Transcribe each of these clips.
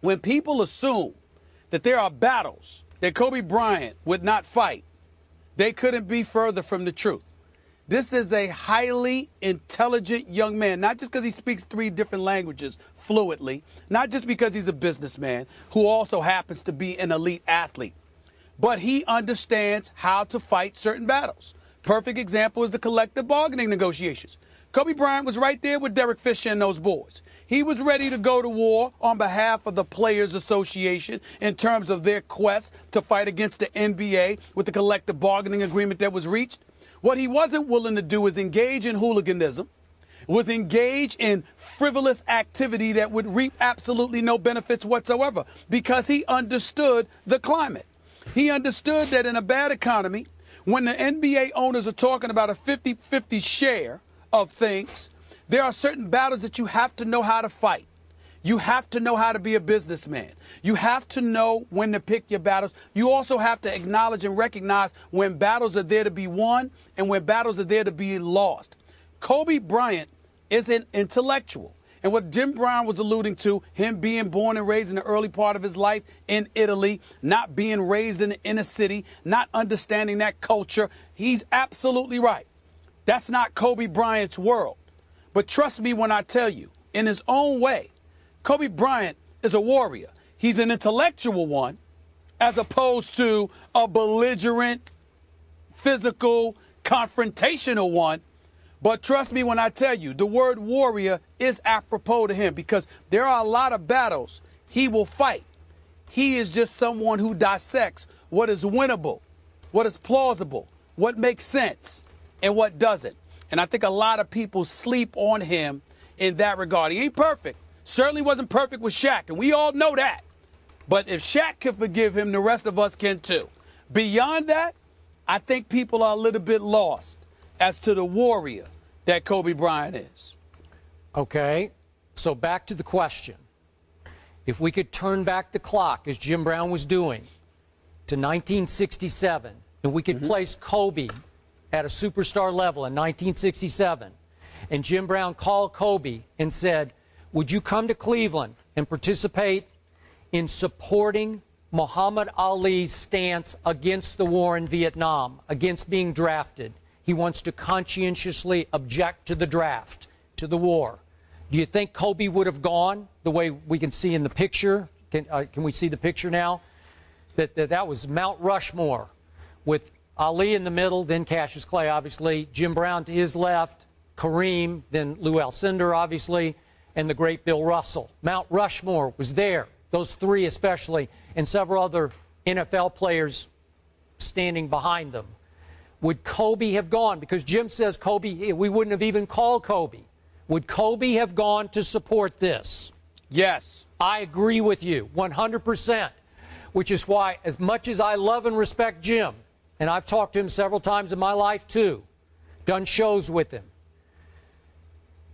When people assume that there are battles that Kobe Bryant would not fight, they couldn't be further from the truth. This is a highly intelligent young man, not just because he speaks 3 different languages fluently, not just because he's a businessman who also happens to be an elite athlete, but he understands how to fight certain battles. Perfect example is the collective bargaining negotiations. Kobe Bryant was right there with Derek Fisher and those boys. He was ready to go to war on behalf of the Players Association in terms of their quest to fight against the NBA with the collective bargaining agreement that was reached. What he wasn't willing to do is engage in hooliganism, was engage in frivolous activity that would reap absolutely no benefits whatsoever, because he understood the climate. He understood that in a bad economy, when the NBA owners are talking about a 50-50 share of things, there are certain battles that you have to know how to fight. You have to know how to be a businessman. You have to know when to pick your battles. You also have to acknowledge and recognize when battles are there to be won and when battles are there to be lost. Kobe Bryant is an intellectual. And what Jim Brown was alluding to, him being born and raised in the early part of his life in Italy, not being raised in the inner city, not understanding that culture, he's absolutely right. That's not Kobe Bryant's world. But trust me when I tell you, in his own way, Kobe Bryant is a warrior. He's an intellectual one, as opposed to a belligerent, physical, confrontational one. But trust me when I tell you, the word warrior is apropos to him, because there are a lot of battles he will fight. He is just someone who dissects what is winnable, what is plausible, what makes sense, and what doesn't. And I think a lot of people sleep on him in that regard. He ain't perfect. Certainly wasn't perfect with Shaq, and we all know that. But if Shaq can forgive him, the rest of us can too. Beyond that, I think people are a little bit lost as to the warrior that Kobe Bryant is. Okay, so back to the question. If we could turn back the clock, as Jim Brown was doing, to 1967, and we could place Kobe at a superstar level in 1967, and Jim Brown called Kobe and said, would you come to Cleveland and participate in supporting Muhammad Ali's stance against the war in Vietnam, against being drafted? He wants to conscientiously object to the draft, to the war. Do you think Kobe would have gone the way we can see in the picture? Can we see the picture now? That was Mount Rushmore, with Ali in the middle, then Cassius Clay, obviously, Jim Brown to his left, Kareem, then Lou Alcindor, obviously, and the great Bill Russell. Mount Rushmore was there, those 3 especially, and several other NFL players standing behind them. Would Kobe have gone? Because Jim says Kobe, we wouldn't have even called Kobe. Would Kobe have gone to support this? Yes. I agree with you 100%, which is why, as much as I love and respect Jim, and I've talked to him several times in my life too, done shows with him,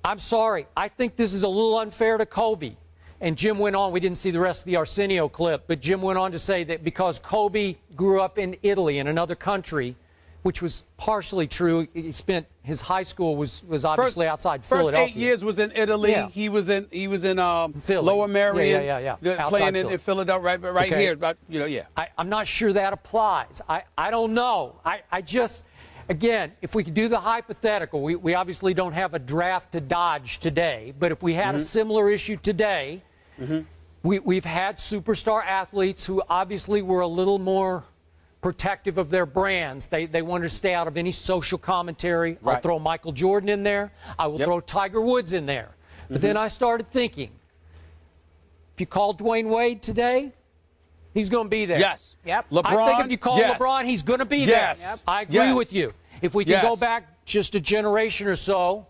I'm sorry, I think this is a little unfair to Kobe. And Jim went on, we didn't see the rest of the Arsenio clip, but Jim went on to say that because Kobe grew up in Italy, in another country, which was partially true. He spent his high school was obviously outside Philadelphia. First 8 years was in Italy. Yeah. He was in Lower Merion, playing in Philadelphia, right okay. Here. But, I'm not sure that applies. I don't know. I just, again, if we could do the hypothetical, we obviously don't have a draft to dodge today, but if we had a similar issue today, we've had superstar athletes who obviously were a little more protective of their brands. They wanted to stay out of any social commentary. Right. I'll throw Michael Jordan in there. I will throw Tiger Woods in there. But then I started thinking, if you call Dwayne Wade today, he's going to be there. Yes. Yep. LeBron. I think if you call LeBron, he's going to be there. Yep. I agree with you. If we can go back just a generation or so,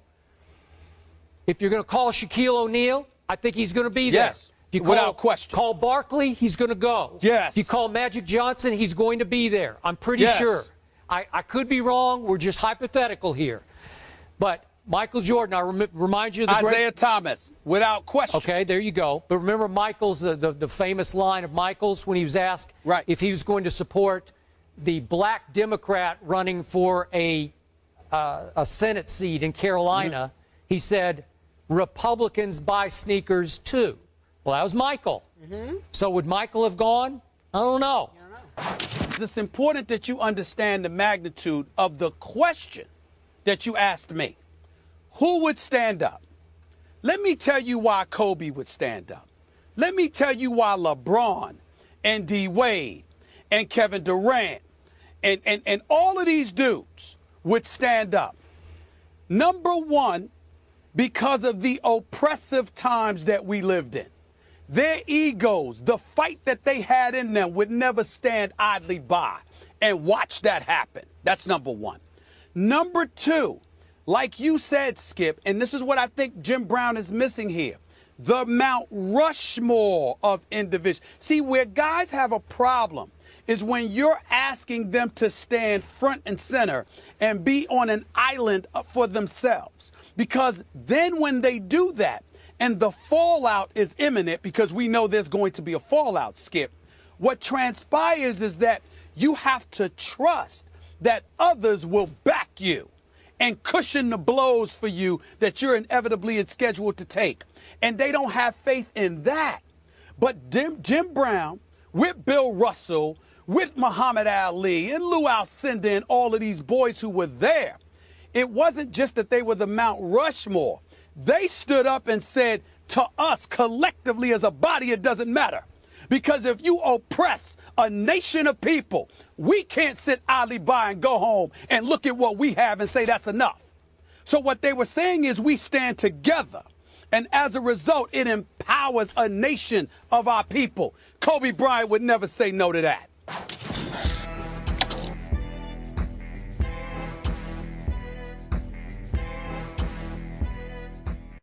if you're going to call Shaquille O'Neal, I think he's going to be there. Yes. If you without question. Call Barkley, he's going to go. Yes. If you call Magic Johnson, he's going to be there. I'm pretty sure. I could be wrong. We're just hypothetical here. But Michael Jordan, I remind you of the Isaiah Thomas, without question. Okay, there you go. But remember Michael's, the famous line of Michael's when he was asked if he was going to support the black Democrat running for a Senate seat in Carolina. He said, Republicans buy sneakers too. Well, that was Michael. So would Michael have gone? I don't know. It's important that you understand the magnitude of the question that you asked me. Who would stand up? Let me tell you why Kobe would stand up. Let me tell you why LeBron and D. Wade and Kevin Durant and all of these dudes would stand up. Number one, because of the oppressive times that we lived in. Their egos, the fight that they had in them, would never stand idly by and watch that happen. That's number one. Number two, like you said, Skip, and this is what I think Jim Brown is missing here, the Mount Rushmore of individuals. See, where guys have a problem is when you're asking them to stand front and center and be on an island for themselves. Because then when they do that, and the fallout is imminent, because we know there's going to be a fallout, Skip, what transpires is that you have to trust that others will back you and cushion the blows for you that you're inevitably scheduled to take. And they don't have faith in that. But Jim Brown, with Bill Russell, with Muhammad Ali and Lou Alcindor and all of these boys who were there, it wasn't just that they were the Mount Rushmore. They stood up and said, to us collectively as a body, it doesn't matter. Because if you oppress a nation of people, we can't sit idly by and go home and look at what we have and say that's enough. So what they were saying is we stand together. And as a result, it empowers a nation of our people. Kobe Bryant would never say no to that.